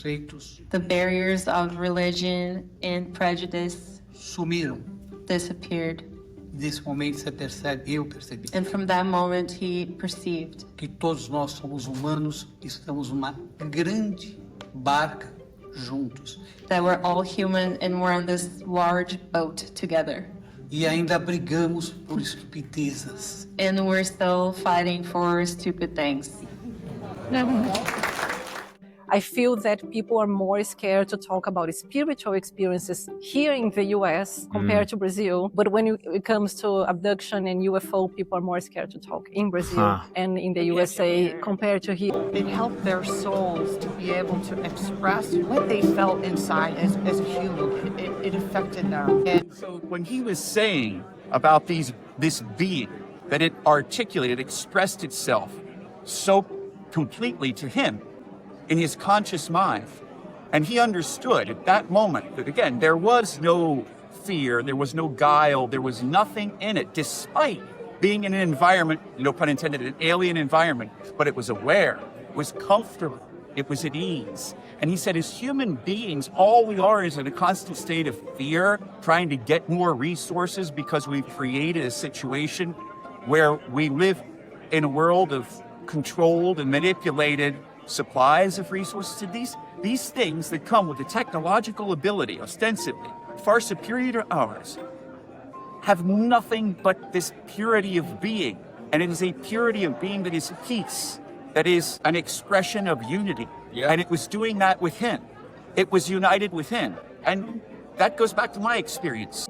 preconceitos The barriers of religion and prejudice sumiram. disappeared. Nesse momento você percebe, eu percebi, And from that moment, he perceived que todos nós somos humanos e estamos numa grande barca juntos. that we're all human and we're on this large boat together. E ainda brigamos por estupidezas. And we're still fighting for stupid things. I feel that people are more scared to talk about spiritual experiences here in the US compared to Brazil. But when it comes to abduction and UFO, people are more scared to talk in Brazil and in the USA compared to here. It helped their souls to be able to express what they felt inside as a human. It affected them. And so when he was saying about this being, that it articulated, expressed itself so completely to him, in his conscious mind. And he understood at that moment that, again, there was no fear, there was no guile, there was nothing in it, despite being in an environment, no pun intended, an alien environment, but it was aware, it was comfortable, it was at ease. And he said, as human beings, all we are is in a constant state of fear, trying to get more resources because we've created a situation where we live in a world of controlled and manipulated supplies of resources. And these things that come with the technological ability, ostensibly far superior to ours, have nothing but this purity of being. And it is a purity of being that is peace, that is an expression of unity. Yeah. And it was doing that with him. It was united with him. And that goes back to my experience.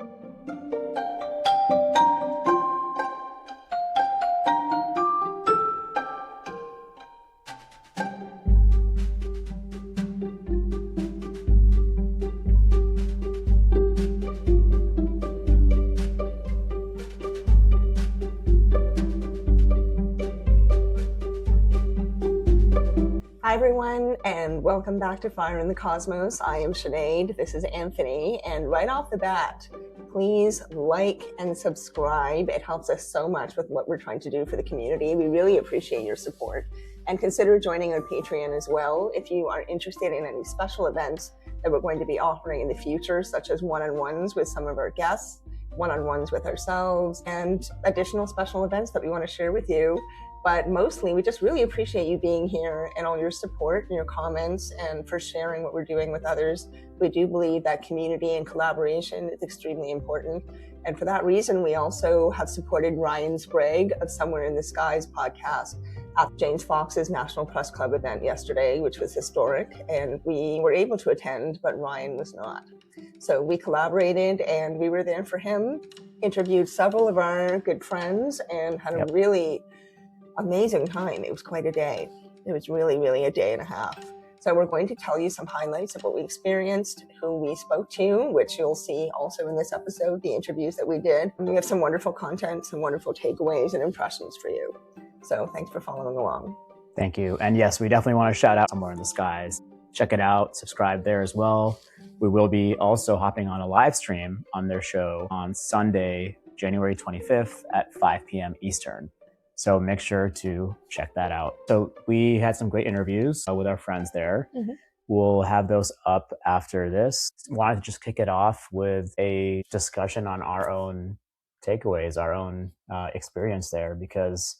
Hi everyone, and welcome back to Fire in the Cosmos. I am Sinéad, this is Anthony, and right off the bat, please like and subscribe. It helps us so much with what we're trying to do for the community. We really appreciate your support. And consider joining our Patreon as well if you are interested in any special events that we're going to be offering in the future, such as one-on-ones with some of our guests, one-on-ones with ourselves, and additional special events that we want to share with you. But mostly, we just really appreciate you being here and all your support and your comments and for sharing what we're doing with others. We do believe that community and collaboration is extremely important. And for that reason, we also have supported Ryan Sprague of Somewhere in the Skies podcast at James Fox's National Press Club event yesterday, which was historic. And we were able to attend, but Ryan was not. So we collaborated and we were there for him, interviewed several of our good friends, and had a really amazing time. It was quite a day. It was really, really a day and a half. So we're going to tell you some highlights of what we experienced, who we spoke to, which you'll see also in this episode, the interviews that we did. And we have some wonderful content, some wonderful takeaways and impressions for you. So thanks for following along. Thank you. And yes, we definitely want to shout out Somewhere in the Skies. Check it out, subscribe there as well. We will be also hopping on a live stream on their show on Sunday, January 25th at 5 p.m. Eastern. So make sure to check that out. So we had some great interviews with our friends there. Mm-hmm. We'll have those up after this. Wanted to just kick it off with a discussion on our own takeaways, our own experience there, because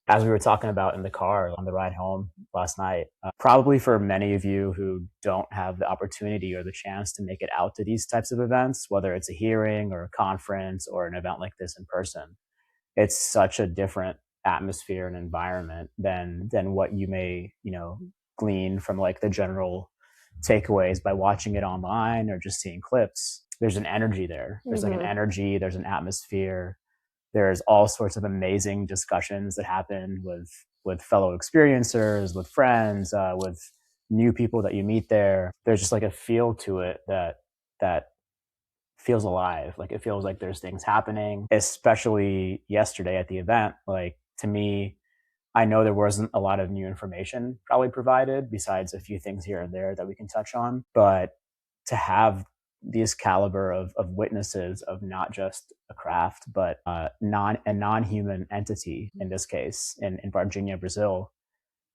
as we were talking about in the car on the ride home last night, probably for many of you who don't have the opportunity or the chance to make it out to these types of events, whether it's a hearing or a conference or an event like this in person, it's such a different atmosphere and environment than what you may, glean from like the general takeaways by watching it online or just seeing clips. There's an energy there. There's like an energy, there's an atmosphere. There's all sorts of amazing discussions that happen with fellow experiencers, with friends, with new people that you meet there. There's just like a feel to it that feels alive. Like it feels like there's things happening, especially yesterday at the event. Like to me, I know there wasn't a lot of new information probably provided besides a few things here and there that we can touch on, but to have this caliber of witnesses of not just a craft, but a non-human entity in this case in Varginha, Brazil,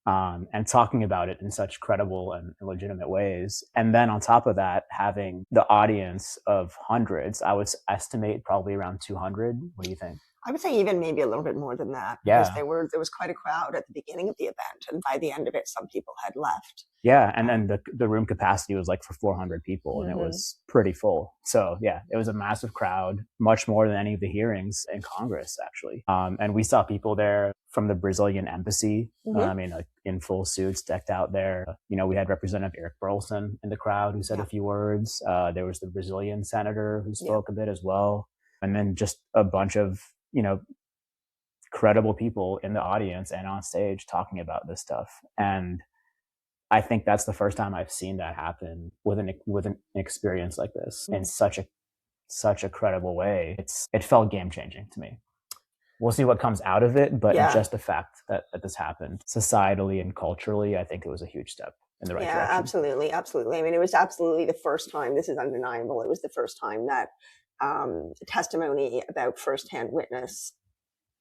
and talking about it in such credible and legitimate ways. And then on top of that, having the audience of hundreds, I would estimate probably around 200. What do you think? I would say even maybe a little bit more than that. Yeah. Because there was quite a crowd at the beginning of the event. And by the end of it, some people had left. Yeah. And then the room capacity was like for 400 people and it was pretty full. So yeah, it was a massive crowd, much more than any of the hearings in Congress, actually. And we saw people there from the Brazilian embassy. I mean, like in full suits, decked out there. You know, we had Representative Eric Burlson in the crowd who said a few words. There was the Brazilian senator who spoke a bit as well. And then just a bunch of, you know, credible people in the audience and on stage talking about this stuff. And I think that's the first time I've seen that happen with an experience like this in such a credible way. It felt game changing to me. We'll see what comes out of it, but just the fact that this happened societally and culturally, I think it was a huge step in the right direction. Yeah, absolutely. Absolutely. I mean, it was absolutely the first time, this is undeniable. It was the first time that testimony about firsthand witness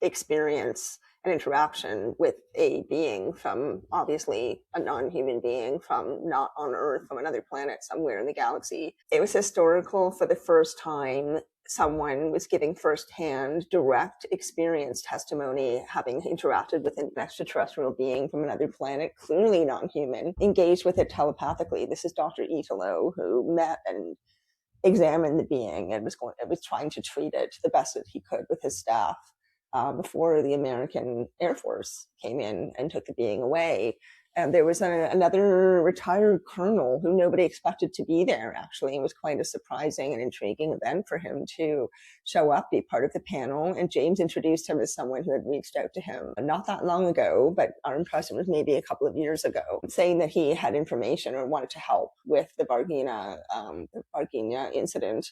experience and interaction with a being from obviously a non-human being from not on Earth, from another planet somewhere in the galaxy. It was historical. For the first time, someone was giving firsthand direct experience testimony, having interacted with an extraterrestrial being from another planet, clearly non-human, engaged with it telepathically. This is Dr. Italo, who met and examined the being and was trying to treat it the best that he could with his staff before the American Air Force came in and took the being away. And there was another retired colonel who nobody expected to be there, actually. It was quite a surprising and intriguing event for him to show up, be part of the panel. And James introduced him as someone who had reached out to him not that long ago, but our impression was maybe a couple of years ago, saying that he had information or wanted to help with the Varginha incident,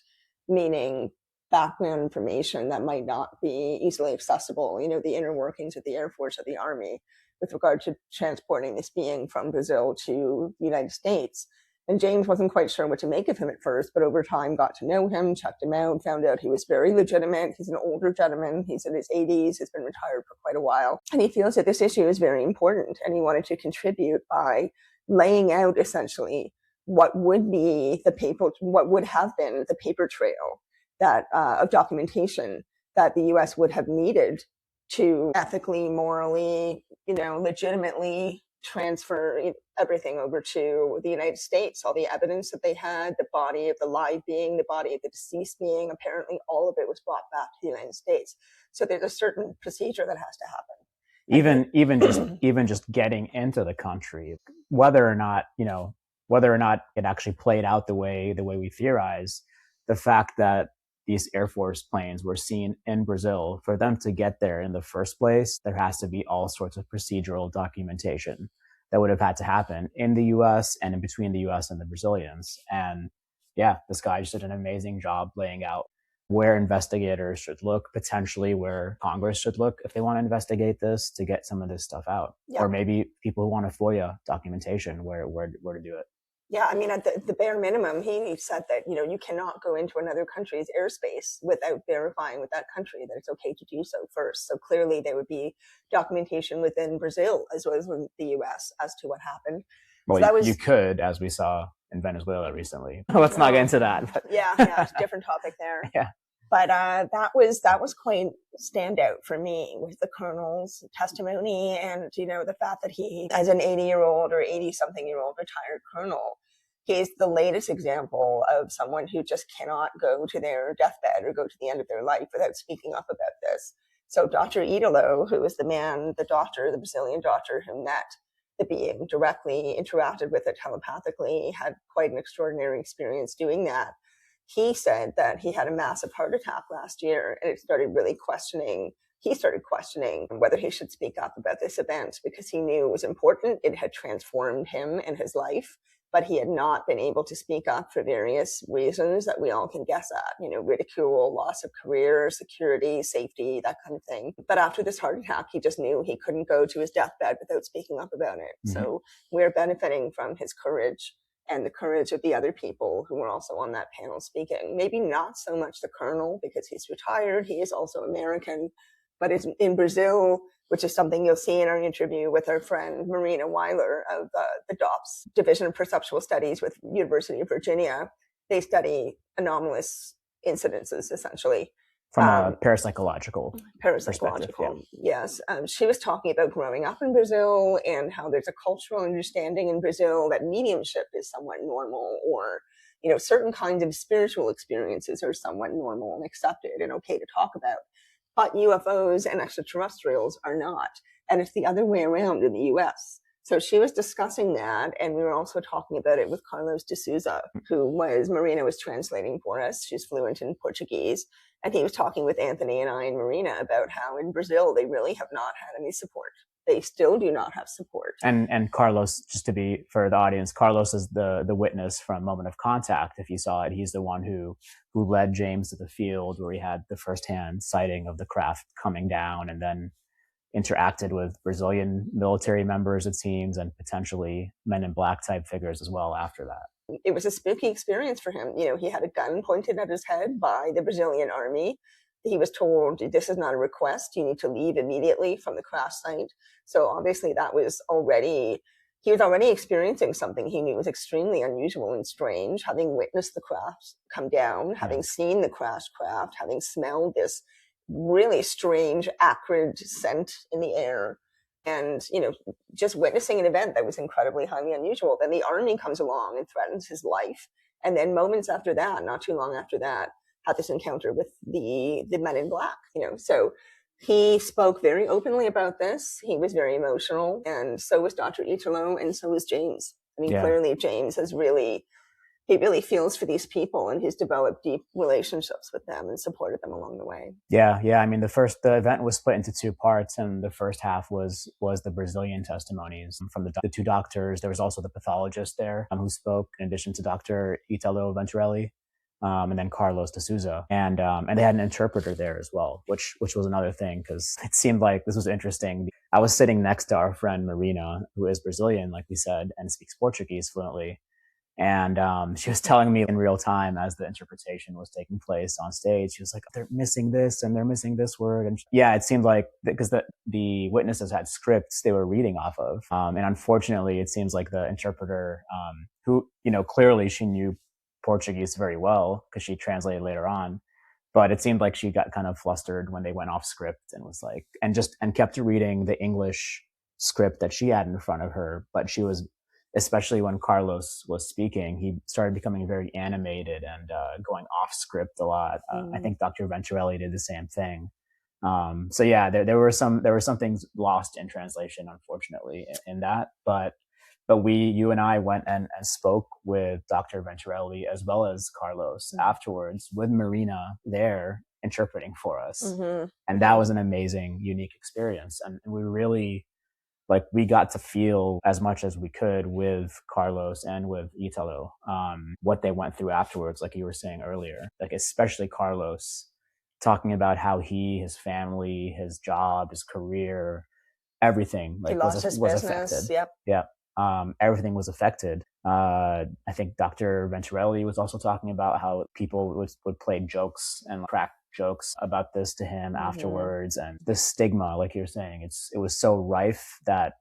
meaning background information that might not be easily accessible, you know, the inner workings of the Air Force or the Army with regard to transporting this being from Brazil to the United States. And James wasn't quite sure what to make of him at first, but over time got to know him, checked him out, found out he was very legitimate. He's an older gentleman. He's in his 80s, has been retired for quite a while. And he feels that this issue is very important. And he wanted to contribute by laying out essentially what would have been the paper trail that of documentation that the U.S. would have needed to ethically, morally, you know, legitimately transfer everything over to the United States. All the evidence that they had, the body of the live being, the body of the deceased being, apparently all of it was brought back to the United States. So there's a certain procedure that has to happen. Even just getting into the country, whether or not it actually played out the way we theorize, the fact that these Air Force planes were seen in Brazil, for them to get there in the first place, there has to be all sorts of procedural documentation that would have had to happen in the US and in between the US and the Brazilians. And yeah, this guy just did an amazing job laying out where investigators should look, potentially where Congress should look if they want to investigate this to get some of this stuff out. Yeah. Or maybe people who want a FOIA documentation, where to do it. Yeah, I mean, at the bare minimum, he said that, you know, you cannot go into another country's airspace without verifying with that country that it's okay to do so first. So clearly there would be documentation within Brazil as well as with the U.S. as to what happened. Well, so you could, as we saw in Venezuela recently. Let's not get into that. But. Yeah, it's a different topic there. Yeah. But that was quite standout for me with the colonel's testimony, and you know, the fact that he, as an 80-year-old or 80-something-year-old retired colonel, he is the latest example of someone who just cannot go to their deathbed or go to the end of their life without speaking up about this. So Dr. Italo, who is the Brazilian doctor who met the being directly, interacted with it telepathically, had quite an extraordinary experience doing that. He said that he had a massive heart attack last year, and he started questioning whether he should speak up about this event because he knew it was important. It had transformed him and his life, but he had not been able to speak up for various reasons that we all can guess at, you know, ridicule, loss of career, security, safety, that kind of thing. But after this heart attack, he just knew he couldn't go to his deathbed without speaking up about it. Mm-hmm. So we're benefiting from his courage and the courage of the other people who were also on that panel speaking. Maybe not so much the colonel because he's retired. He is also American. But in Brazil, which is something you'll see in our interview with our friend Marina Weiler of the DOPS Division of Perceptual Studies with University of Virginia. They study anomalous incidences, essentially. From a parapsychological perspective, yes. She was talking about growing up in Brazil and how there's a cultural understanding in Brazil that mediumship is somewhat normal, or certain kinds of spiritual experiences are somewhat normal and accepted and okay to talk about. But UFOs and extraterrestrials are not. And it's the other way around in the US. So she was discussing that, and we were also talking about it with Carlos de Sousa, who Marina was translating for us. She's fluent in Portuguese. And he was talking with Anthony and I and Marina about how in Brazil they really have not had any support. They still do not have support. And Carlos, just to be for the audience, Carlos is the witness from Moment of Contact. If you saw it, he's the one who led James to the field where he had the firsthand sighting of the craft coming down, and then interacted with Brazilian military members, it seems, and potentially Men in Black type figures as well after that. It was a spooky experience for him. He had a gun pointed at his head by the Brazilian army. He was told, this is not a request. You need to leave immediately from the crash site. So obviously he was already experiencing something he knew was extremely unusual and strange, having witnessed the craft come down, having seen the crashed craft, having smelled this really strange, acrid scent in the air. And, just witnessing an event that was incredibly highly unusual. Then the army comes along and threatens his life. And then moments after that, not too long after that, had this encounter with the Men in Black, So he spoke very openly about this. He was very emotional. And so was Dr. Italo, and so was James. Clearly James he really feels for these people, and he's developed deep relationships with them and supported them along the way. Yeah. I mean, the event was split into two parts, and the first half was the Brazilian testimonies from the two doctors. There was also the pathologist there who spoke, in addition to Dr. Italo Venturelli, and then Carlos de Sousa, and they had an interpreter there as well, which was another thing, because it seemed like this was interesting. I was sitting next to our friend Marina, who is Brazilian, like we said, and speaks Portuguese fluently. And she was telling me in real time as the interpretation was taking place on stage, she was like, they're missing this and they're missing this word. And it seemed like, because the witnesses had scripts they were reading off of. And unfortunately, it seems like the interpreter, who, clearly she knew Portuguese very well because she translated later on. But it seemed like she got kind of flustered when they went off script and was like, and kept reading the English script that she had in front of her. But she was, especially when Carlos was speaking, he started becoming very animated and going off script a lot. I think Dr. Venturelli did the same thing. There were some things lost in translation, unfortunately, in that. But you and I went and spoke with Dr. Venturelli as well as Carlos afterwards, with Marina there interpreting for us. And that was an amazing, unique experience. And we really, we got to feel as much as we could with Carlos and with Italo, what they went through afterwards, like you were saying earlier, especially Carlos talking about how he, his family, his job, his career, everything he lost his business. Affected. Yep. Everything was affected. I think Dr. Venturelli was also talking about how people would play jokes and crack jokes about this to him afterwards, and the stigma, like you're saying, it was so rife that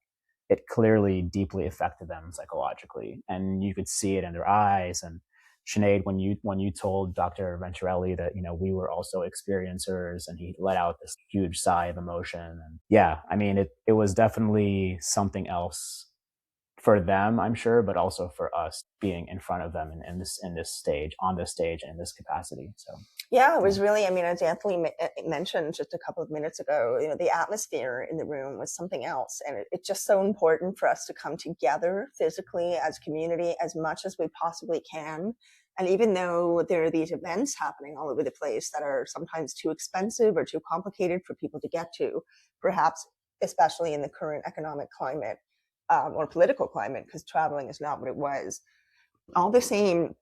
it clearly deeply affected them psychologically, and you could see it in their eyes. And Sinead, when you told Dr. Venturelli that we were also experiencers, and he let out this huge sigh of emotion, and it was definitely something else for them, I'm sure, but also for us being in front of them on this stage, and in this capacity. So it was really, as Anthony mentioned just a couple of minutes ago, the atmosphere in the room was something else, and it's just so important for us to come together physically as community as much as we possibly can. And even though there are these events happening all over the place that are sometimes too expensive or too complicated for people to get to, perhaps especially in the current economic climate, or political climate, because traveling is not what it was. All the same,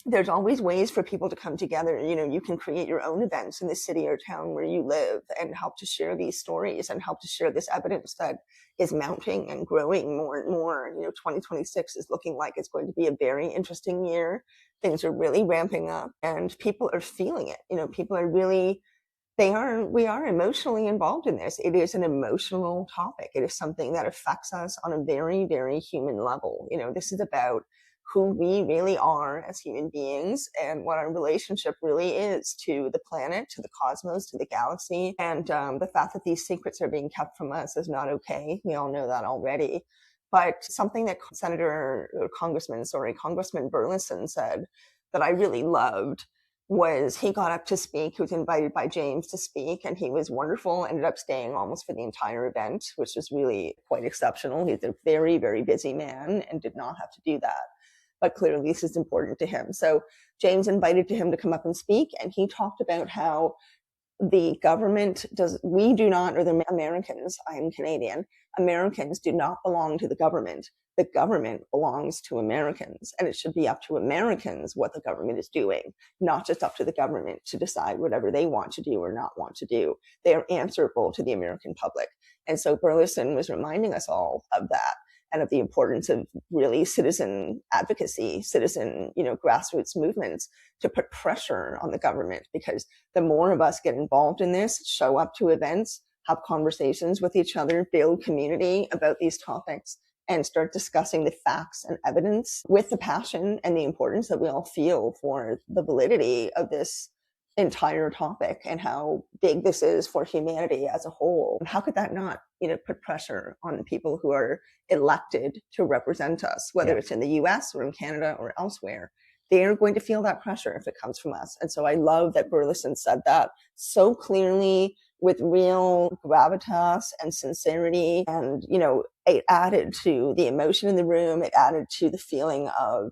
there's always ways for people to come together. You can create your own events in the city or town where you live and help to share these stories and help to share this evidence that is mounting and growing more and more. 2026 is looking like it's going to be a very interesting year. Things are really ramping up and people are feeling it. People are really we are emotionally involved in this. It is an emotional topic. It is something that affects us on a very, very human level. This is about who we really are as human beings and what our relationship really is to the planet, to the cosmos, to the galaxy. And the fact that these secrets are being kept from us is not okay. We all know that already. But something that Congressman Burleson said that I really loved was he got up to speak. He was invited by James to speak, and he was wonderful, ended up staying almost for the entire event, which was really quite exceptional. He's a very, very busy man and did not have to do that. But clearly this is important to him. So James invited him to come up and speak, and he talked about how the government we do not, or the Americans, I am Canadian, Americans do not belong to the government. The government belongs to Americans, and it should be up to Americans what the government is doing, not just up to the government to decide whatever they want to do or not want to do. They are answerable to the American public. And so Burleson was reminding us all of that and of the importance of really citizen advocacy, citizen, grassroots movements to put pressure on the government, because the more of us get involved in this, show up to events, have conversations with each other, build community about these topics, and start discussing the facts and evidence with the passion and the importance that we all feel for the validity of this entire topic and how big this is for humanity as a whole. How could that not, put pressure on the people who are elected to represent us, whether it's in the US or in Canada or elsewhere? They are going to feel that pressure if it comes from us. And so I love that Burleson said that so clearly, with real gravitas and sincerity. And, it added to the emotion in the room. It added to the feeling of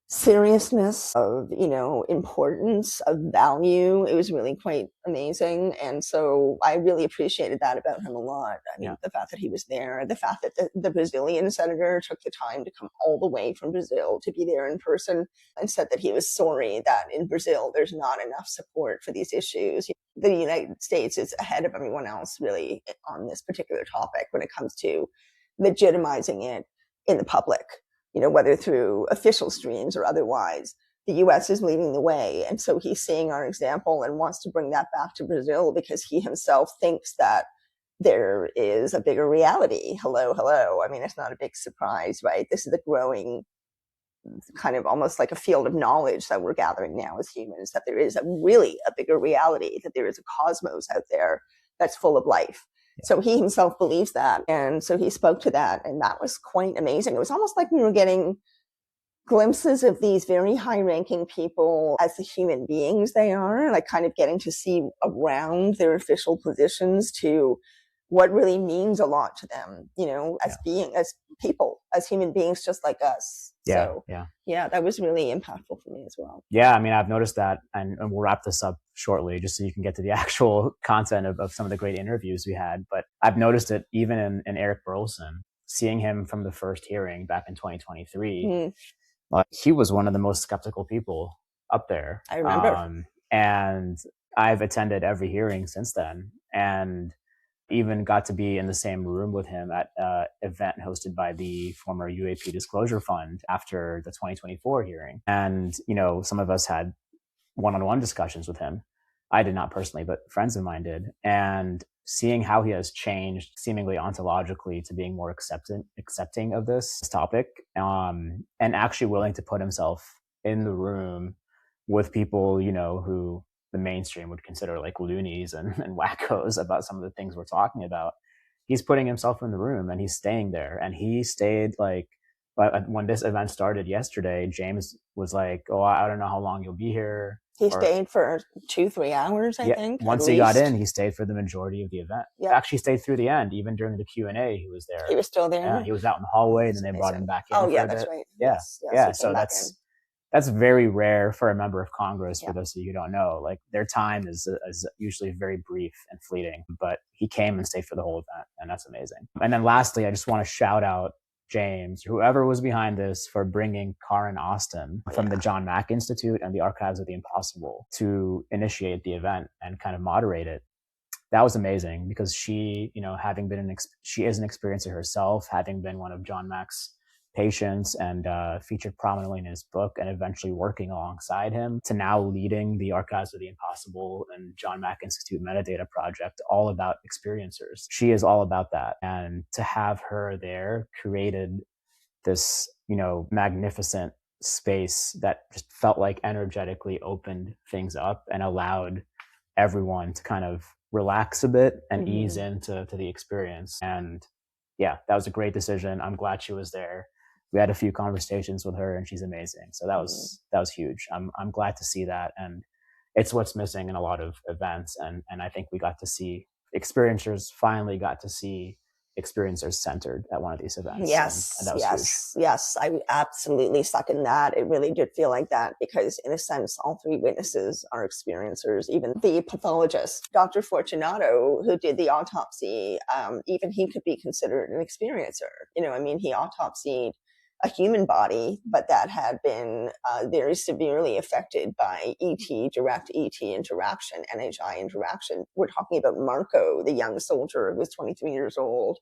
seriousness, of, importance, of value. It was really quite amazing. And so I really appreciated that about him a lot. I mean, the fact that he was there, the fact that the Brazilian senator took the time to come all the way from Brazil to be there in person and said that he was sorry that in Brazil there's not enough support for these issues. The United States is ahead of everyone else really on this particular topic when it comes to legitimizing it in the public. Whether through official streams or otherwise, the US is leading the way. And so he's seeing our example and wants to bring that back to Brazil because he himself thinks that there is a bigger reality. Hello. I mean, it's not a big surprise, right? This is a growing kind of almost like a field of knowledge that we're gathering now as humans, that there is really a bigger reality, that there is a cosmos out there that's full of life. So he himself believes that. And so he spoke to that. And that was quite amazing. It was almost like we were getting glimpses of these very high ranking people as the human beings they are, like kind of getting to see around their official positions to what really means a lot to them, as people, as human beings, just like us. Yeah, that was really impactful for me as well. Yeah, I mean, I've noticed that, and we'll wrap this up shortly just so you can get to the actual content of some of the great interviews we had. But I've noticed it even in Eric Burleson, seeing him from the first hearing back in 2023. He was one of the most skeptical people up there. I remember. And I've attended every hearing since then, and even got to be in the same room with him at an event hosted by the former UAP Disclosure Fund after the 2024 hearing. And, some of us had one-on-one discussions with him. I did not personally, but friends of mine did. And seeing how he has changed seemingly ontologically to being more accepting of this topic, and actually willing to put himself in the room with people, who the mainstream would consider like loonies and wackos about some of the things we're talking about. He's putting himself in the room and he's staying there. And he stayed when this event started yesterday, James was like, oh, I don't know how long you'll be here. He stayed for 2-3 hours, I think. Once he got in, he stayed for the majority of the event. He actually stayed through the end. Even during the Q&A, he was there. He was still there? Yeah, he was out in the hallway, and then they brought him back in. Oh, yeah, that's right. Yeah. So that's very rare for a member of Congress, for those of you who don't know. Like, their time is usually very brief and fleeting, but he came and stayed for the whole event, and that's amazing. And then lastly, I just want to shout out James, whoever was behind this, for bringing Karin Austin from the John Mack Institute and the Archives of the Impossible to initiate the event and kind of moderate it. That was amazing because she, having been she is an experiencer herself, having been one of John Mack's patients and featured prominently in his book, and eventually working alongside him, to now leading the Archives of the Impossible and John Mack Institute Metadata Project, all about experiencers. She is all about that. And to have her there created this, magnificent space that just felt like energetically opened things up and allowed everyone to kind of relax a bit and ease into the experience. And yeah, that was a great decision. I'm glad she was there. We had a few conversations with her and she's amazing. So that was huge. I'm glad to see that. And it's what's missing in a lot of events. And I think we got to see experiencers finally got to see experiencers centered at one of these events. Yes, and that was huge. Yes, I absolutely second that. It really did feel like that because, in a sense, all three witnesses are experiencers. Even the pathologist, Dr. Fortunato, who did the autopsy, even he could be considered an experiencer. He autopsied a human body, but that had been very severely affected by direct ET interaction, NHI interaction. We're talking about Marco, the young soldier who was 23 years old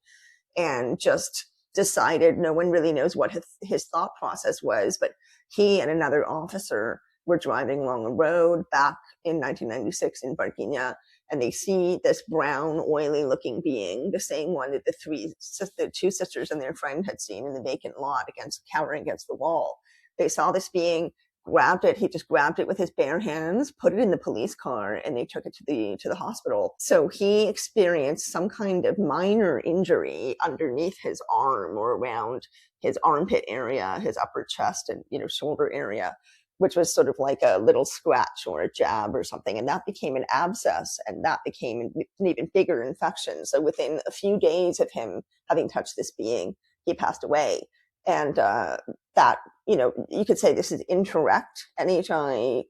and just decided, no one really knows what his thought process was, but he and another officer were driving along a road back in 1996 in Varginha, and they see this brown, oily-looking being, the same one that the two sisters and their friend had seen in the vacant lot cowering against the wall. They saw this being, grabbed it. He just grabbed it with his bare hands, put it in the police car, and they took it to the hospital. So he experienced some kind of minor injury underneath his arm or around his armpit area, his upper chest and shoulder area, which was sort of like a little scratch or a jab or something. And that became an abscess, and that became an even bigger infection. So within a few days of him having touched this being, he passed away. And that, you could say this is indirect NHI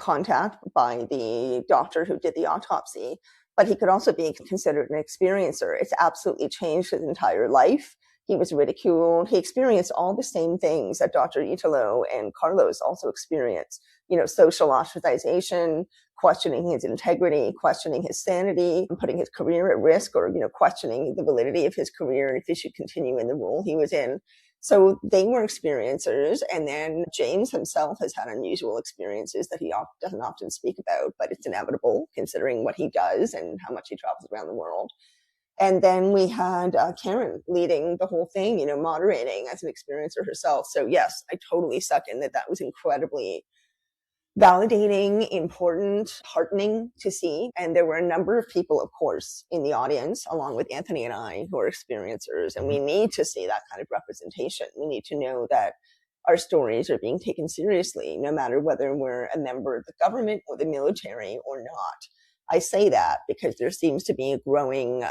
contact by the doctor who did the autopsy, but he could also be considered an experiencer. It's absolutely changed his entire life. He was ridiculed. He experienced all the same things that Dr. Italo and Carlos also experienced. Social ostracization, questioning his integrity, questioning his sanity, putting his career at risk, or, questioning the validity of his career and if he should continue in the role he was in. So they were experiencers. And then James himself has had unusual experiences that he doesn't often speak about, but it's inevitable considering what he does and how much he travels around the world. And then we had Karin leading the whole thing, moderating as an experiencer herself. So yes, I totally second that. That was incredibly validating, important, heartening to see. And there were a number of people, of course, in the audience, along with Anthony and I, who are experiencers. And we need to see that kind of representation. We need to know that our stories are being taken seriously, no matter whether we're a member of the government or the military or not. I say that because there seems to be a growing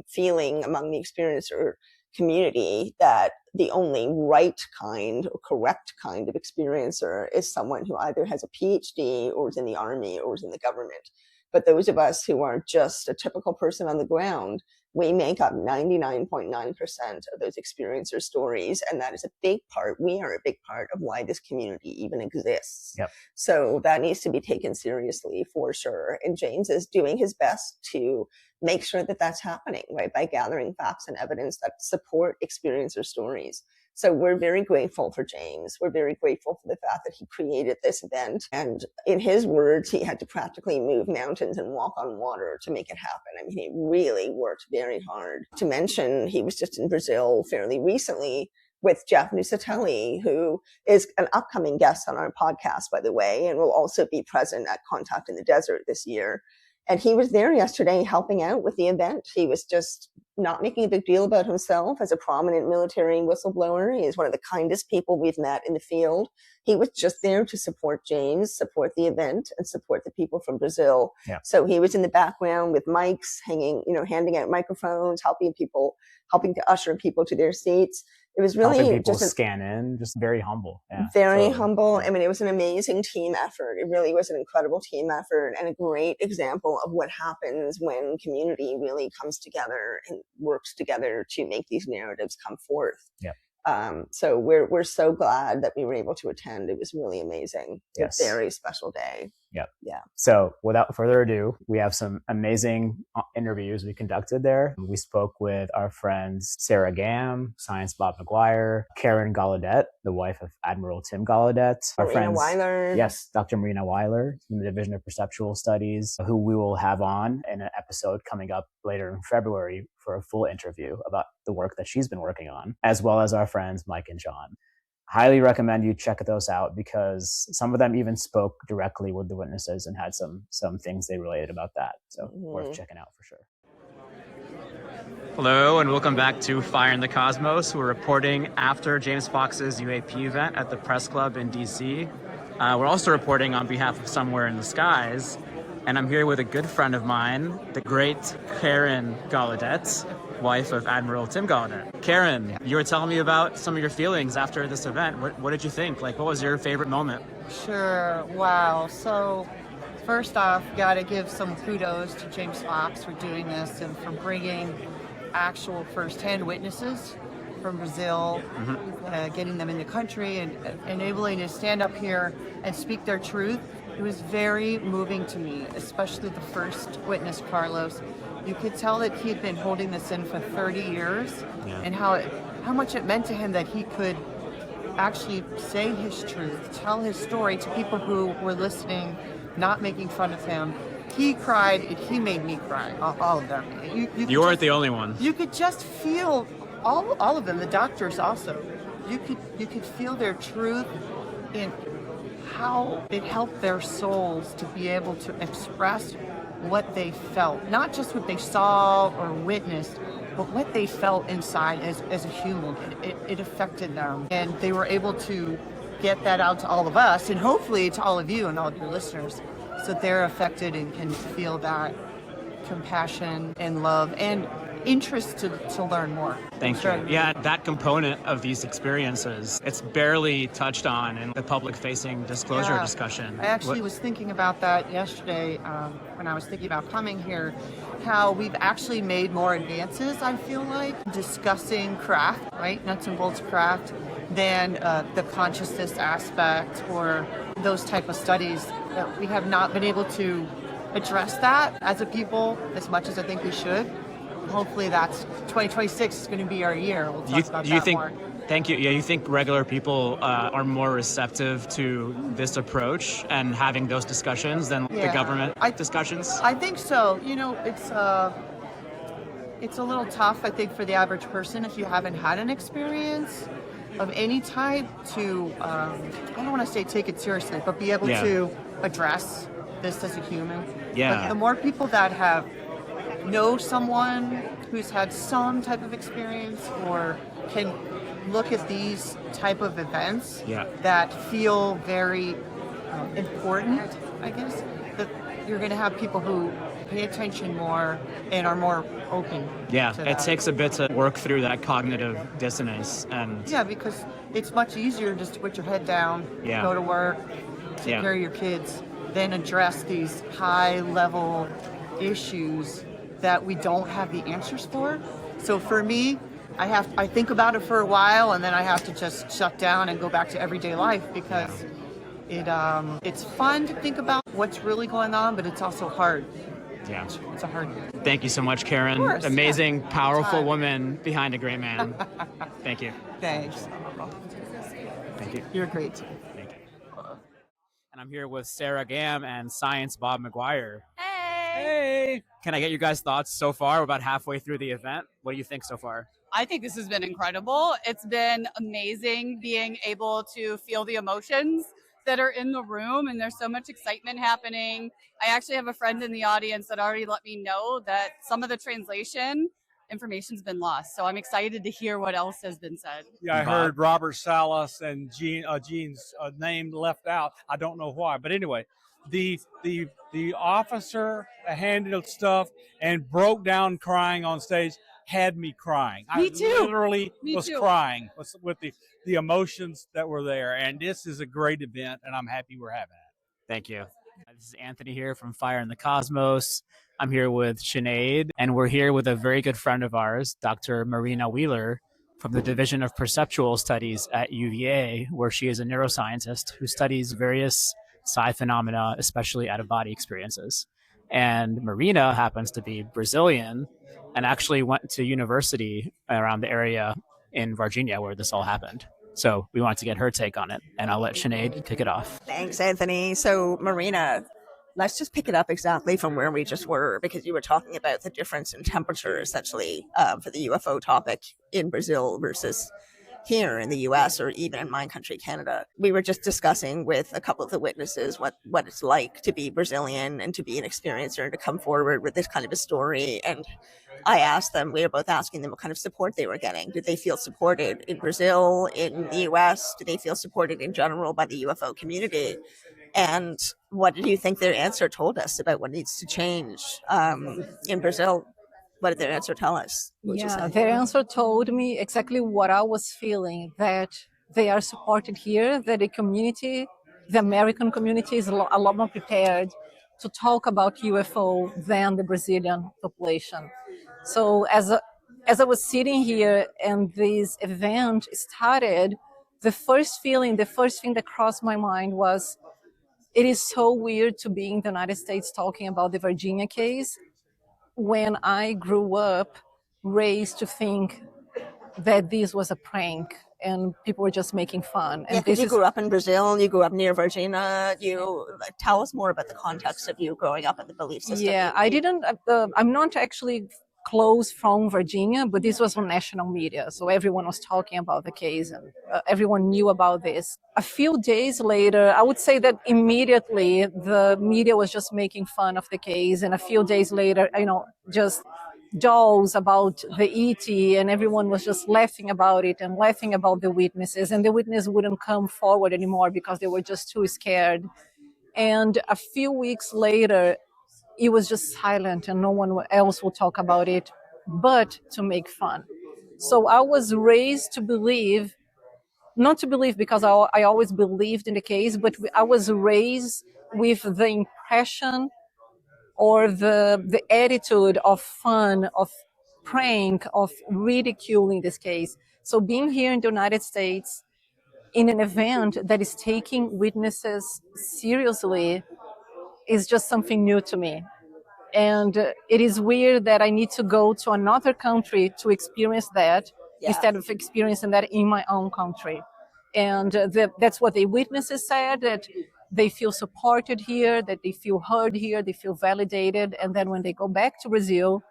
feeling among the experiencer community that the only right kind or correct kind of experiencer is someone who either has a PhD or is in the army or is in the government. But those of us who are just a typical person on the ground, we make up 99.9% of those experiencer stories. And that is a big part. We are a big part of why this community even exists. Yep. So that needs to be taken seriously for sure. And James is doing his best to make sure that that's happening, right? By gathering facts and evidence that support experiencer stories. So we're very grateful for James. We're very grateful for the fact that he created this event. And in his words, he had to practically move mountains and walk on water to make it happen. I mean, he really worked very hard. To mention, he was just in Brazil fairly recently with Jeff Nusatelli, who is an upcoming guest on our podcast, by the way, and will also be present at Contact in the Desert this year. And he was there yesterday helping out with the event. He was just not making a big deal about himself as a prominent military whistleblower. He is one of the kindest people we've met in the field. He was just there to support James, support the event, and support the people from Brazil. Yeah. So he was in the background with mics, handing out microphones, helping to usher people to their seats. It was really helping people just scan in, just very humble. Yeah, very humble. I mean, it was an amazing team effort. It really was an incredible team effort and a great example of what happens when community really comes together and works together to make these narratives come forth. Yeah. So we're so glad that we were able to attend. It was really amazing. Yes. A very special day. Yep. Yeah. So without further ado, we have some amazing interviews we conducted there. We spoke with our friends Sarah Gamm, Science Bob McGwier, Caren Gallaudet, the wife of Admiral Tim Gallaudet. Our Marina friends, Weiler. yes, Dr. Marina Weiler from the Division of Perceptual Studies, who we will have on in an episode coming up later in February for a full interview about the work that she's been working on, as well as our friends Mike and John. Highly recommend you check those out because some of them even spoke directly with the witnesses and had some things they related about that. So worth checking out for sure. Hello and welcome back to Fire in the Cosmos. We're reporting after James Fox's UAP event at the Press Club in DC. We're also reporting on behalf of Somewhere in the Skies. And I'm here with a good friend of mine, the great Caren Gallaudet, wife of Admiral Tim Gallaudet. Caren, you were telling me about some of your feelings after this event. What did you think? Like, what was your favorite moment? Sure. Wow. So, first off, got to give some kudos to James Fox for doing this and for bringing actual first-hand witnesses from Brazil, getting them in the country and enabling to stand up here and speak their truth. It was very moving to me, especially the first witness, Carlos. You could tell that he'd been holding this in for 30 years and how much it meant to him that he could actually say his truth, tell his story to people who were listening, not making fun of him. He cried, he made me cry, all of them. You weren't the only one. You could just feel all of them, the doctors also. You could feel their truth in how it helped their souls to be able to express what they felt, not just what they saw or witnessed, but what they felt inside as a human. It affected them, and they were able to get that out to all of us, and hopefully to all of you and all of your listeners, so they're affected and can feel that compassion and love and interest to learn more. Thank you. Yeah, that component of these experiences, it's barely touched on in the public-facing disclosure discussion. I actually was thinking about that yesterday when I was thinking about coming here, how we've actually made more advances, I feel like, discussing craft, right, nuts and bolts craft, than the consciousness aspect or those type of studies. That we have not been able to address that as a people as much as I think we should. Hopefully that's 2026 is going to be our year. We'll talk about that more. Thank you. Yeah, you think regular people are more receptive to this approach and having those discussions than the government discussions? I think so. You know, it's a little tough, I think, for the average person if you haven't had an experience of any type to, I don't want to say take it seriously, but be able to address this as a human. Yeah. But the more people that know someone who's had some type of experience or can look at these type of events that feel very important, I guess, that you're going to have people who pay attention more and are more open. Yeah, to it that. takes a bit to work through that cognitive dissonance. And because it's much easier just to put your head down, go to work, take care of your kids, than address these high-level issues that we don't have the answers for. So for me, I think about it for a while and then I have to just shut down and go back to everyday life because it's fun to think about what's really going on, but it's also hard. Yeah. It's a hard. Thank you so much, Caren. Of course, amazing, powerful woman behind a great man. Thank you. Thanks. Thank you. You're great. Thank you. And I'm here with Sarah Gamm and Science Bob McGwier. Hey! Can I get you guys' thoughts so far? We're about halfway through the event. What do you think so far? I think this has been incredible. It's been amazing being able to feel the emotions that are in the room, and there's so much excitement happening. I actually have a friend in the audience that already let me know that some of the translation information's been lost. So I'm excited to hear what else has been said. Yeah, I heard Robert Salas and Gene's name left out. I don't know why, but anyway, the officer that handled stuff and broke down crying on stage had me crying. Me too. I literally was too. crying with the emotions that were there. And this is a great event, and I'm happy we're having it. Thank you. This is Anthony here from Fire in the Cosmos. I'm here with Sinead, and we're here with a very good friend of ours, Dr. Marina Weiler, from the Division of Perceptual Studies at UVA, where she is a neuroscientist who studies various psi phenomena, especially out-of-body experiences. And Marina happens to be Brazilian and actually went to university around the area in Varginha where this all happened. So we wanted to get her take on it, and I'll let Sinead kick it off. Thanks, Anthony. So, Marina, let's just pick it up exactly from where we just were, because you were talking about the difference in temperature, essentially, for the UFO topic in Brazil versus here in the US, or even in my country, Canada. We were just discussing with a couple of the witnesses what it's like to be Brazilian and to be an experiencer and to come forward with this kind of a story. And I asked them, we were both asking them what kind of support they were getting. Did they feel supported in Brazil, in the US? Did they feel supported in general by the UFO community? And what do you think their answer told us about what needs to change in Brazil? What did their answer tell us? Yeah, their answer told me exactly what I was feeling, that they are supported here, that the community, the American community, is a lot more prepared to talk about UFO than the Brazilian population. So as I was sitting here and this event started, the first thing that crossed my mind was, it is so weird to be in the United States talking about the Varginha case when I grew up raised to think that this was a prank and people were just making fun. And because you grew up in Brazil, you grew up near Varginha. Tell us more about the context of you growing up in the belief system. Yeah, I'm not actually close from Varginha, but this was on national media. So everyone was talking about the case and everyone knew about this. A few days later, I would say that immediately the media was just making fun of the case. And a few days later, just dolls about the ET, and everyone was just laughing about it and laughing about the witnesses. And the witness wouldn't come forward anymore because they were just too scared. And a few weeks later, it was just silent and no one else will talk about it, but to make fun. So I was raised to believe, not to believe because I always believed in the case, but I was raised with the impression or the attitude of fun, of prank, of ridiculing this case. So being here in the United States in an event that is taking witnesses seriously is just something new to me. And it is weird that I need to go to another country to experience that instead of experiencing that in my own country. And that's what the witnesses said, that they feel supported here, that they feel heard here, they feel validated. And then when they go back to Brazil,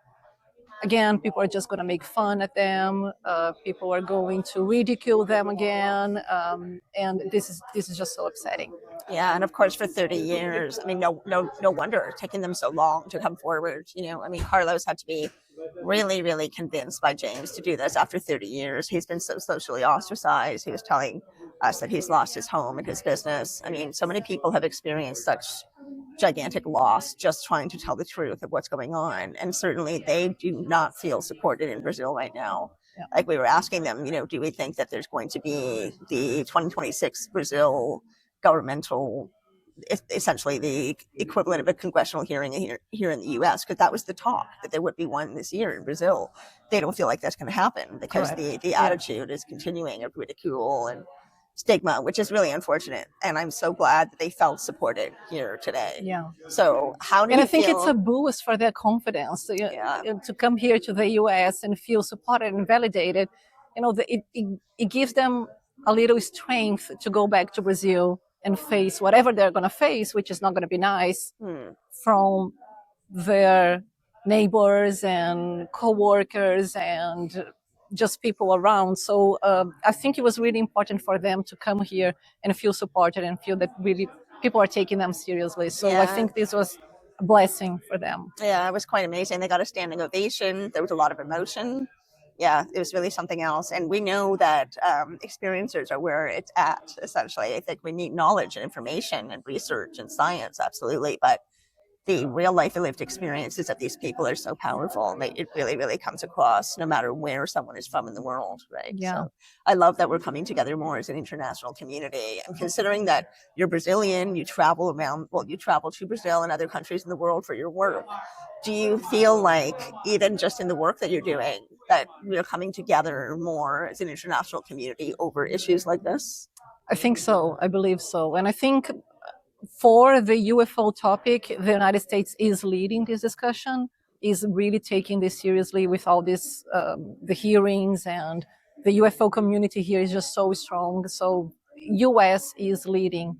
again, people are just going to make fun at them. People are going to ridicule them again. And this is just so upsetting. Yeah, and of course, for 30 years, I mean, no wonder it's taking them so long to come forward. I mean, Carlos had to be really, really convinced by James to do this after 30 years. He's been so socially ostracized. He was telling us that he's lost his home and his business. I mean, so many people have experienced such gigantic loss just trying to tell the truth of what's going on. And certainly they do not feel supported in Brazil right now. Yeah. Like we were asking them, do we think that there's going to be the 2026 Brazil governmental, essentially the equivalent of a congressional hearing here in the U.S., because that was the talk, that there would be one this year in Brazil. They don't feel like that's going to happen because the attitude is continuing of ridicule and stigma, which is really unfortunate. And I'm so glad that they felt supported here today. Yeah. So how do and you I think feel? It's a boost for their confidence to come here to the U.S. and feel supported and validated. It gives them a little strength to go back to Brazil and face whatever they're going to face, which is not going to be nice, from their neighbors and co-workers and just people around. So I think it was really important for them to come here and feel supported and feel that really people are taking them seriously. So I think this was a blessing for them. Yeah, it was quite amazing. They got a standing ovation. There was a lot of emotion. Yeah, it was really something else. And we know that experiencers are where it's at, essentially. I think we need knowledge and information and research and science, absolutely. But the real life lived experiences of these people are so powerful, and it really, really comes across no matter where someone is from in the world, right? Yeah. So I love that we're coming together more as an international community. And considering that you're Brazilian, you travel to Brazil and other countries in the world for your work. Do you feel like, even just in the work that you're doing, that we're coming together more as an international community over issues like this? I think so. I believe so. And I think for the UFO topic, the United States is leading this discussion, is really taking this seriously with all this, the hearings, and the UFO community here is just so strong. So US is leading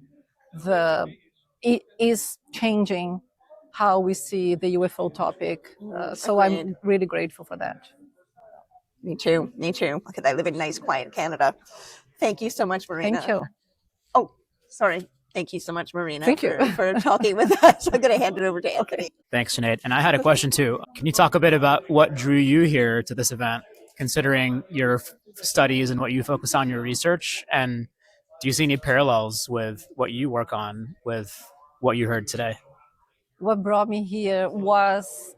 it is changing how we see the UFO topic. So I'm really grateful for that. Me too. Because I live in nice, quiet Canada. Thank you so much, Marina. Thank you. Oh, sorry. Thank you so much, Marina, Thank you. for talking with us. I'm going to hand it over to Anthony. Thanks, Sinead. And I had a question too. Can you talk a bit about what drew you here to this event, considering your studies and what you focus on, your research? And do you see any parallels with what you work on with what you heard today? What brought me here was,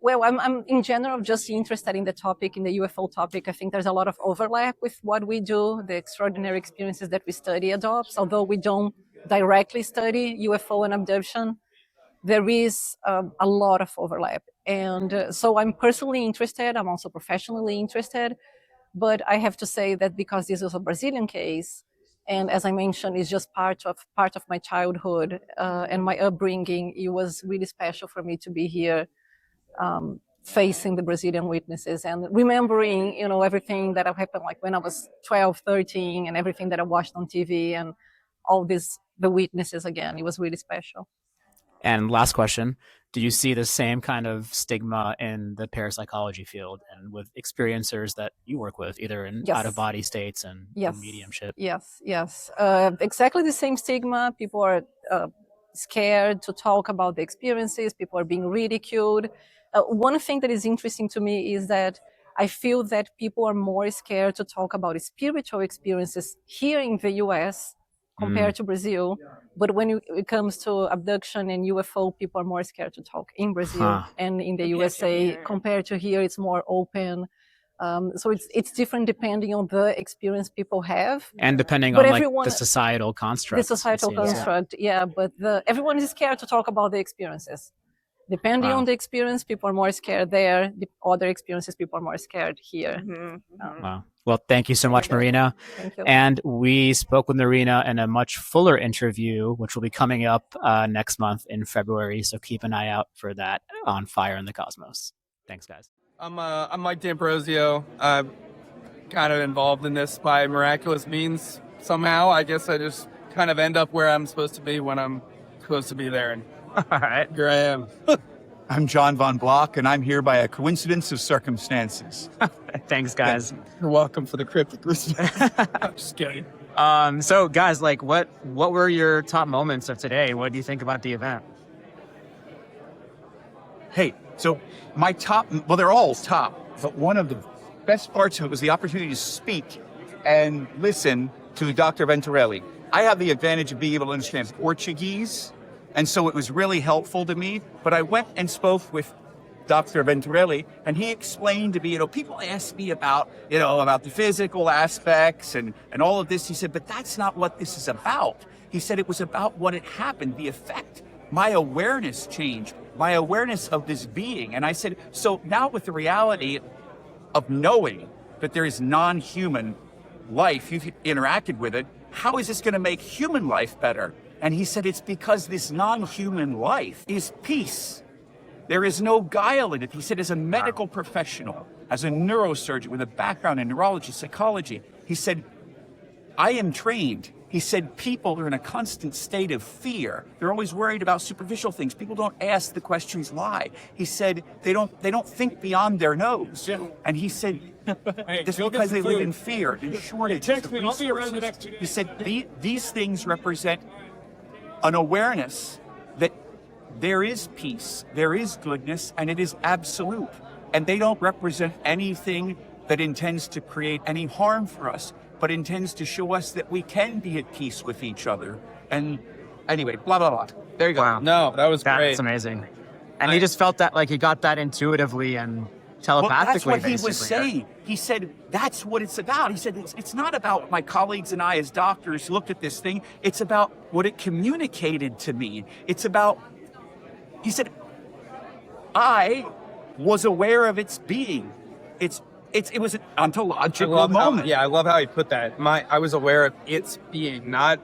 well, I'm in general just interested in the topic, in the UFO topic. I think there's a lot of overlap with what we do, the extraordinary experiences that we study adopts. Although we don't directly study UFO and abduction, there is a lot of overlap. And so I'm personally interested. I'm also professionally interested. But I have to say that because this was a Brazilian case, and as I mentioned, it's just part of my childhood and my upbringing, it was really special for me to be here facing the Brazilian witnesses and remembering, everything that happened, like when I was 12, 13, and everything that I watched on TV and all the witnesses again. It was really special. And last question, do you see the same kind of stigma in the parapsychology field and with experiencers that you work with, either in Yes. out-of-body states and Yes. mediumship? Yes. Exactly the same stigma. People are scared to talk about the experiences. People are being ridiculed. One thing that is interesting to me is that I feel that people are more scared to talk about spiritual experiences here in the US compared to Brazil. But when it comes to abduction and UFO, people are more scared to talk in Brazil and in the USA compared to here. It's more open. So it's different depending on the experience people have. And depending But on everyone- the societal construct. The societal construct, but everyone is scared to talk about the experiences. Depending on the experience, people are more scared there. The other experiences, people are more scared here. Wow. Well, thank you so much, Marina. Thank you. And we spoke with Marina in a much fuller interview, which will be coming up next month in February. So keep an eye out for that on Fire in the Cosmos. Thanks, guys. I'm Mike D'Ambrosio. I'm kind of involved in this by miraculous means somehow. I guess I just kind of end up where I'm supposed to be when I'm supposed to be there. And All right. here I am. I'm John von Blauch, and I'm here by a coincidence of circumstances. Thanks, guys. You're welcome for the cryptic response. I'm just kidding. So, guys, what were your top moments of today? What do you think about the event? Hey, so my top, well, they're all top, but one of the best parts of it was the opportunity to speak and listen to Dr. Venturelli. I have the advantage of being able to understand Portuguese, and so it was really helpful to me. But I went and spoke with Dr. Venturelli, and he explained to me, people ask me about the physical aspects and all of this. He said, but that's not what this is about. He said it was about what had happened, the effect. My awareness changed, my awareness of this being. And I said, so now with the reality of knowing that there is non-human life, you've interacted with it, how is this going to make human life better? And he said, it's because this non-human life is peace. There is no guile in it. He said, as a medical professional, as a neurosurgeon with a background in neurology, psychology, he said, I am trained. He said, people are in a constant state of fear. They're always worried about superficial things. People don't ask the questions why. He said, they don't think beyond their nose. And he said, it's because they live in fear, in shortage. He said, these things represent an awareness that there is peace, there is goodness, and it is absolute. And they don't represent anything that intends to create any harm for us, but intends to show us that we can be at peace with each other. And Anyway, blah, blah, blah. There you go. Wow. No, that was great. That's amazing. And he just felt that, like, he got that intuitively and telepathically. That's what he was basically. saying. He said, that's what it's about. He said, it's not about my colleagues and I as doctors looked at this thing. It's about what it communicated to me. It's about, he said, I was aware of its being. It was an ontological moment. I love how he put that. I was aware of its being, not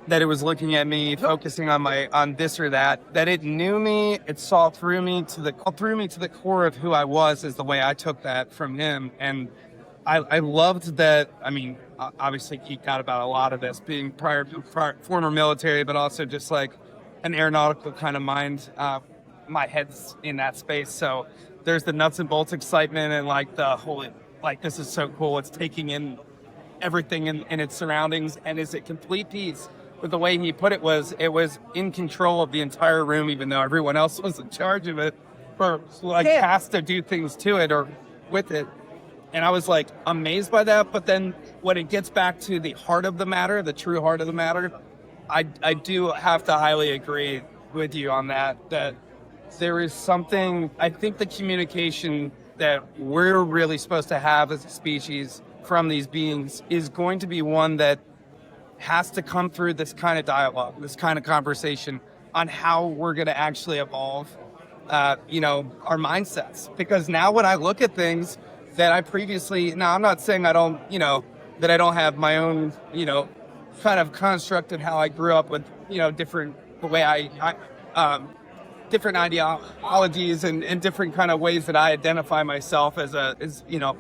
that it was looking at me, focusing on this or that it knew me, it saw through me to the core of who I was, is the way I took that from him. And I loved that. I mean, obviously geeked out about a lot of this, being former military, but also just like an aeronautical kind of mind. My head's in that space. So there's the nuts and bolts excitement and like the whole, like, this is so cool. It's taking in everything in its surroundings, and is it complete peace. But the way he put it was in control of the entire room, even though everyone else was in charge of it, or like has to do things to it or with it. And I was like amazed by that. But then when it gets back to the heart of the matter, the true heart of the matter, I do have to highly agree with you on that there is something, I think the communication that we're really supposed to have as a species from these beings is going to be one that has to come through this kind of dialogue, this kind of conversation on how we're going to actually evolve, our mindsets. Because now when I look at things that I previously, now I'm not saying I don't, that I don't have my own, kind of construct of how I grew up with, different, the way I different ideologies and different kind of ways that I identify myself as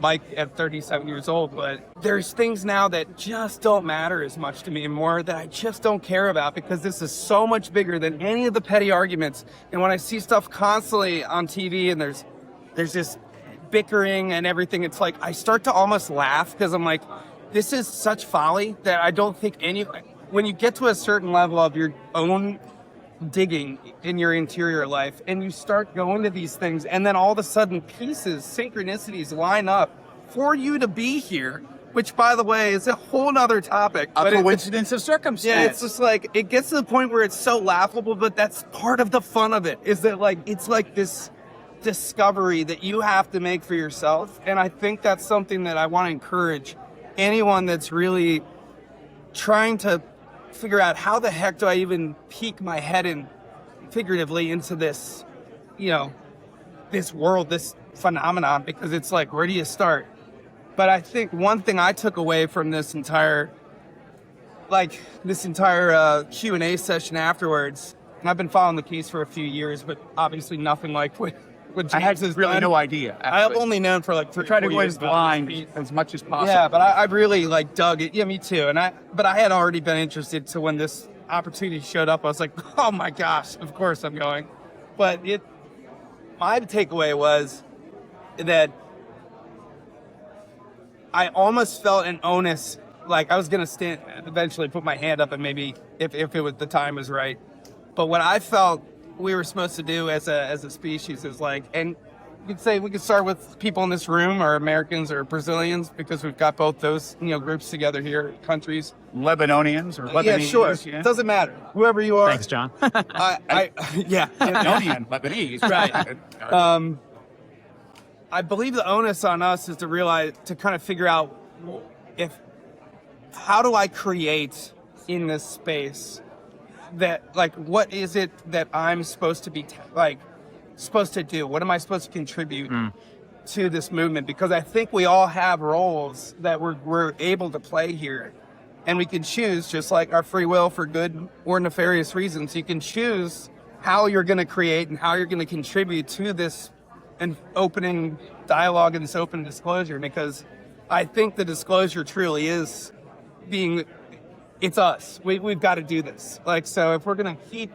Mike at 37 years old. But there's things now that just don't matter as much to me anymore, that I just don't care about, because this is so much bigger than any of the petty arguments. And when I see stuff constantly on TV and there's this bickering and everything, it's like I start to almost laugh, because I'm like, this is such folly that I don't think when you get to a certain level of your own digging in your interior life and you start going to these things, and then all of a sudden synchronicities line up for you to be here, which, by the way, is a whole nother topic. A coincidence of circumstance. Yeah, it's just like, it gets to the point where it's so laughable, but that's part of the fun of it, is that like, it's like this discovery that you have to make for yourself. And I think that's something that I want to encourage anyone that's really trying to figure out, how the heck do I even peek my head in figuratively into this, this world, this phenomenon, because it's like, where do you start? But I think one thing I took away from this entire Q&A session afterwards, and I've been following the case for a few years, but obviously nothing like what James I had has really done. No idea. I've only known for like 3 try to or 4 go years as blind as much as possible. Yeah, but I really dug it. Yeah, me too. But I had already been interested, so when this opportunity showed up, I was like, oh my gosh, of course I'm going. But my takeaway was that I almost felt an onus, like I was going to eventually put my hand up, and maybe if the time was right. But what I felt we were supposed to do as a species is like, and you could say we could start with people in this room, or Americans or Brazilians, because we've got both those groups together here, countries. Lebanonians or Lebanese. Yeah, sure. Yeah. Doesn't matter. Whoever you are. Thanks, John. Lebanonian, Lebanese. Right. I believe the onus on us is to kind of figure out how do I create in this space that, like, what is it that I'm supposed to be supposed to do? What am I supposed to contribute to this movement? Because I think we all have roles that we're able to play here, and we can choose, just like our free will for good or nefarious reasons. You can choose how you're going to create and how you're going to contribute to this and opening dialogue and this open disclosure, because I think the disclosure truly is it's us. We've got to do this. So if we're going to keep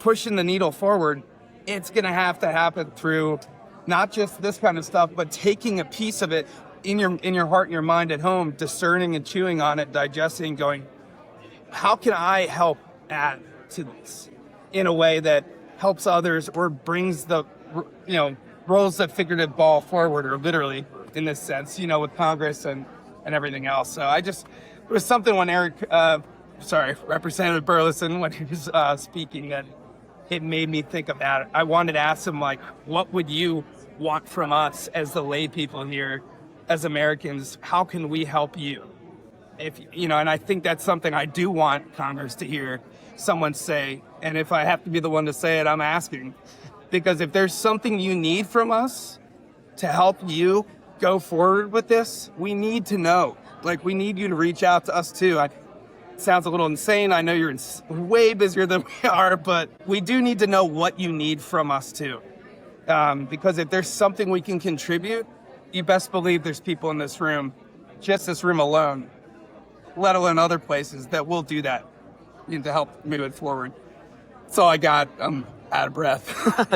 pushing the needle forward, it's going to happen through not just this kind of stuff, but taking a piece of it in your heart and your mind at home, discerning and chewing on it, digesting, going, how can I help add to this in a way that helps others or brings the, rolls the figurative ball forward, or literally in this sense, with Congress and everything else. So it was something when Eric Representative Burleson, when he was speaking, and it made me think of that. I wanted to ask him, like, what would you want from us as the lay people here, as Americans? How can we help you? And I think that's something I do want Congress to hear someone say. And if I have to be the one to say it, I'm asking. Because if there's something you need from us to help you go forward with this, we need to know. Like, we need you to reach out to us too. It sounds a little insane. I know you're way busier than we are, but we do need to know what you need from us too. Because if there's something we can contribute, you best believe there's people in this room, just this room alone, let alone other places, that will do that to help move it forward. That's all I got. I'm out of breath.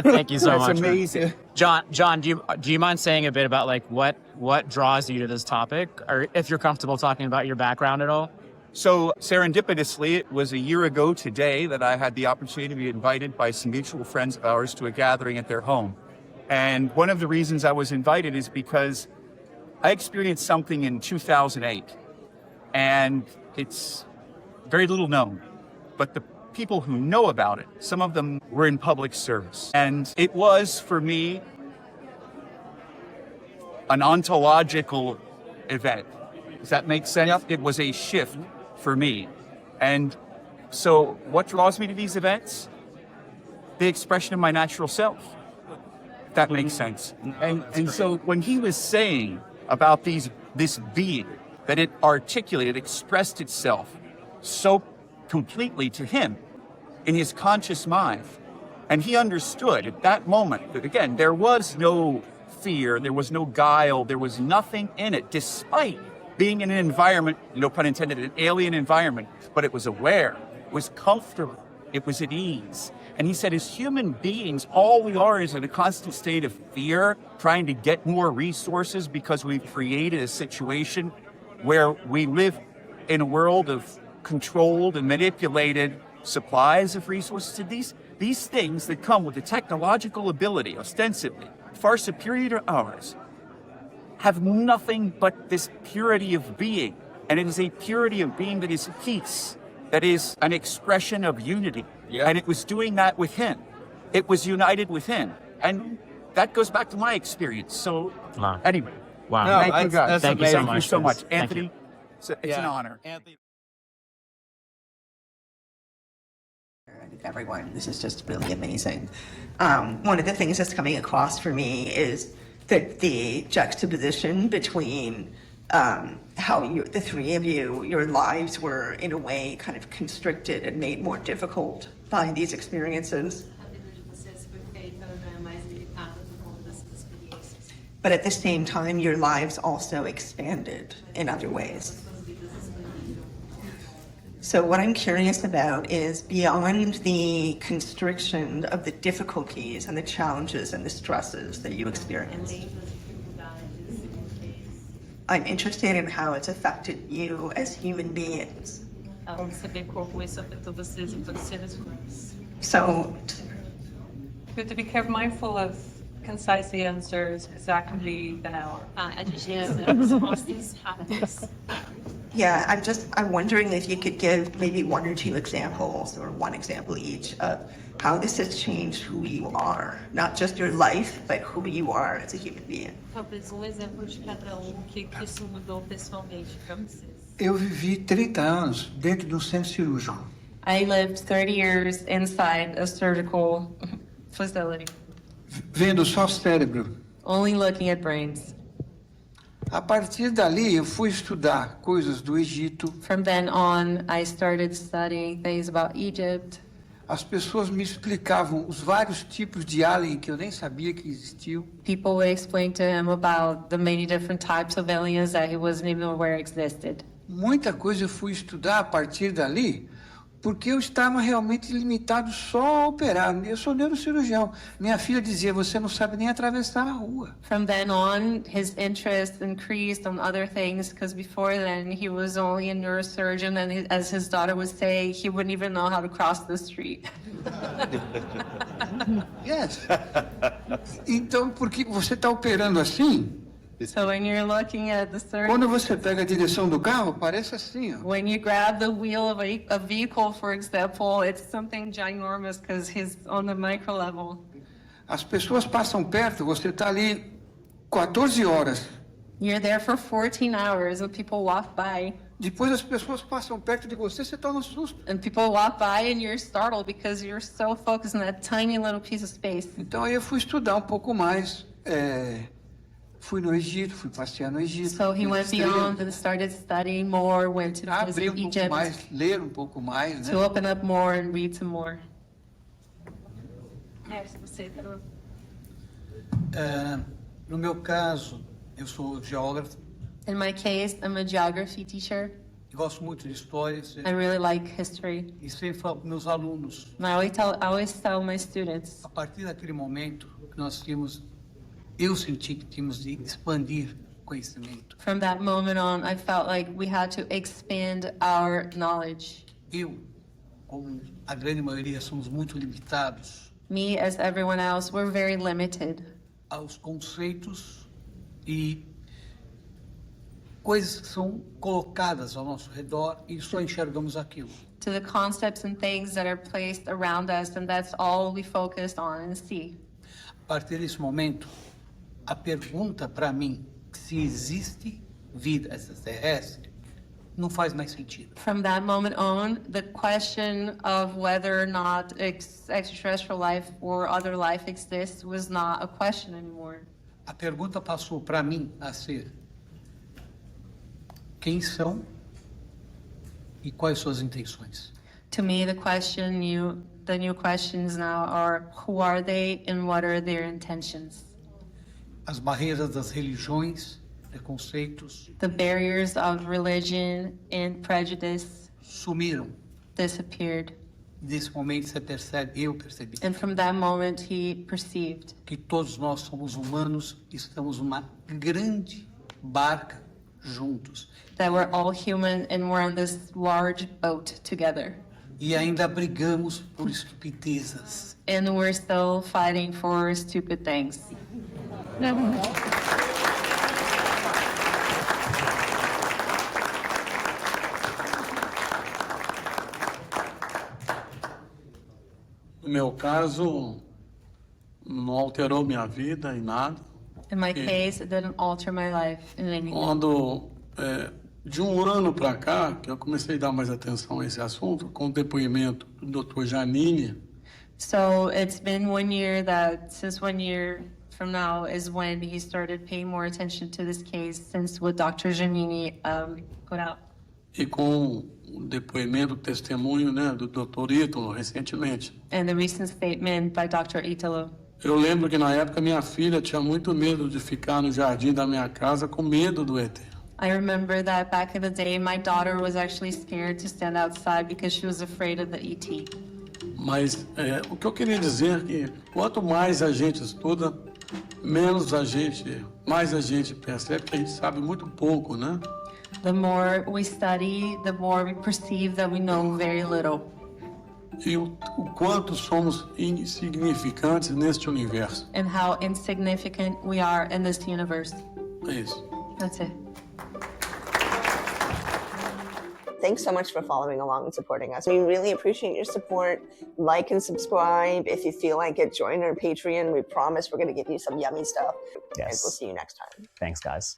Thank you so much. That's amazing. John, do you mind saying a bit about like what draws you to this topic, or if you're comfortable talking about your background at all? So serendipitously, it was a year ago today that I had the opportunity to be invited by some mutual friends of ours to a gathering at their home. And one of the reasons I was invited is because I experienced something in 2008, and it's very little known, but the people who know about it, some of them were in public service. And it was, for me, an ontological event. Does that make sense? Yep. It was a shift for me. And so what draws me to these events? The expression of my natural self. If that makes sense. And so when he was saying about this being, that it articulated, expressed itself so completely to him in his conscious mind. And he understood at that moment that, again, there was no fear, there was no guile, there was nothing in it, despite being in an environment, no pun intended, an alien environment, but it was aware, it was comfortable, it was at ease. And he said, as human beings, all we are is in a constant state of fear, trying to get more resources because we've created a situation where we live in a world of controlled and manipulated supplies of resources. And these things that come with the technological ability, ostensibly far superior to ours, have nothing but this purity of being. And it is a purity of being that is peace, that is an expression of unity. Yeah. And it was doing that with him. It was united with him. And that goes back to my experience. So anyway. Wow. No, thank you guys. Thank you so much. Thank you so much. Anthony, it's an honor. Anthony. Everyone, this is just really amazing. One of the things that's coming across for me is that the juxtaposition between how the three of you, your lives were in a way kind of constricted and made more difficult by these experiences. But at the same time, your lives also expanded in other ways. So what I'm curious about is, beyond the constriction of the difficulties and the challenges and the stresses that you experienced, I'm interested in how it's affected you as human beings. So, good to be mindful of concise answers, exactly an hour. Yeah, I'm wondering if you could give maybe one or two examples, or one example each, of how this has changed who you are, not just your life, but who you are as a human being. Eu vivi 30 anos dentro de centro cirúrgico. I lived 30 years inside a surgical facility, Vendo só cérebro. only looking at brains. A partir dali, eu fui estudar coisas do Egito. From then on, I started studying things about Egypt. As pessoas me explicavam os vários tipos de alien que eu nem sabia que existiam. People would explain to him about the many different types of aliens that he wasn't even aware existed. Muita coisa eu fui estudar a partir dali, porque eu estava realmente limitado só a operar. Eu sou neurocirurgião. Minha filha dizia, você não sabe nem atravessar a rua. From then on, his interest increased on other things, because before then, he was only a neurosurgeon, and as his daughter would say, he wouldn't even know how to cross the street. Yes. Então, porque você está operando assim, So when you're looking at the Quando surgeon, você pega a direção do carro, parece assim, ó. when you grab the wheel of a vehicle, for example, it's something ginormous because he's on the micro level. As pessoas passam perto, você está ali 14 horas. You're there for 14 hours and people walk by. Depois as pessoas passam perto de você, você toma um susto. And people walk by and you're startled because you're so focused on that tiny little piece of space. Então aí eu fui estudar um pouco mais. Fui no Egito, fui passear no Egito. So he went beyond and started studying more, went to Abrir visit pouco Egypt mais, ler um pouco mais, né? to open up more and read some more. Yes, você tá. No meu caso, eu sou geógrafo In my case, I'm a geography teacher. e gosto muito de histórias I really like history. e sempre falo para meus alunos, And I always tell my students, a partir daquele momento que nós tínhamos, eu senti que tínhamos de expandir conhecimento. from that moment on, I felt like we had to expand our knowledge. Eu, como a grande maioria, somos muito limitados Me, as everyone else, we're very limited aos conceitos e coisas que são colocadas ao nosso redor e só enxergamos aquilo. to the concepts and things that are placed around us, and that's all we focused on and see. A partir desse momento, a pergunta para mim se existe vida extraterrestre não faz mais sentido. From that moment on, the question of whether or not extraterrestrial life or other life exists was not a question anymore. A pergunta passou para mim a ser: quem são e quais suas intenções? To me, the new questions now are who are they and what are their intentions? As barreiras das religiões, preconceitos The barriers of religion and prejudice sumiram. disappeared. Nesse momento você percebe, eu percebi, And from that moment, he perceived que todos nós somos humanos e estamos numa grande barca juntos. that we're all human and we're on this large boat together. E ainda brigamos por estupidezas. And we're still fighting for stupid things. No meu caso, não alterou minha vida em nada. In my case, it didn't alter my life in any way. Quando, de um ano para cá, que eu comecei a dar mais atenção a esse assunto, com o depoimento do Dr. Janine, So it's been 1 year that, since 1 year from now is when he started paying more attention to this case, since what Dr. Giannini put out. e com o depoimento, o testemunho, né, do Dr. Italo, recentemente. And the recent statement by Dr. Italo. Eu lembro que na época minha filha tinha muito medo de ficar no jardim da minha casa com medo do ET. I remember that back in the day, my daughter was actually scared to stand outside because she was afraid of the ET. Mas o que eu queria dizer é que quanto mais a gente estuda, mais a gente percebe que a gente sabe muito pouco, né? The more we study, the more we perceive that we know very little. E o quanto somos insignificantes neste universo. And how insignificant we are in this universe. É isso. That's it. Thanks so much for following along and supporting us. We really appreciate your support. Like and subscribe. If you feel like it, join our Patreon. We promise we're going to give you some yummy stuff. Yes. And we'll see you next time. Thanks, guys.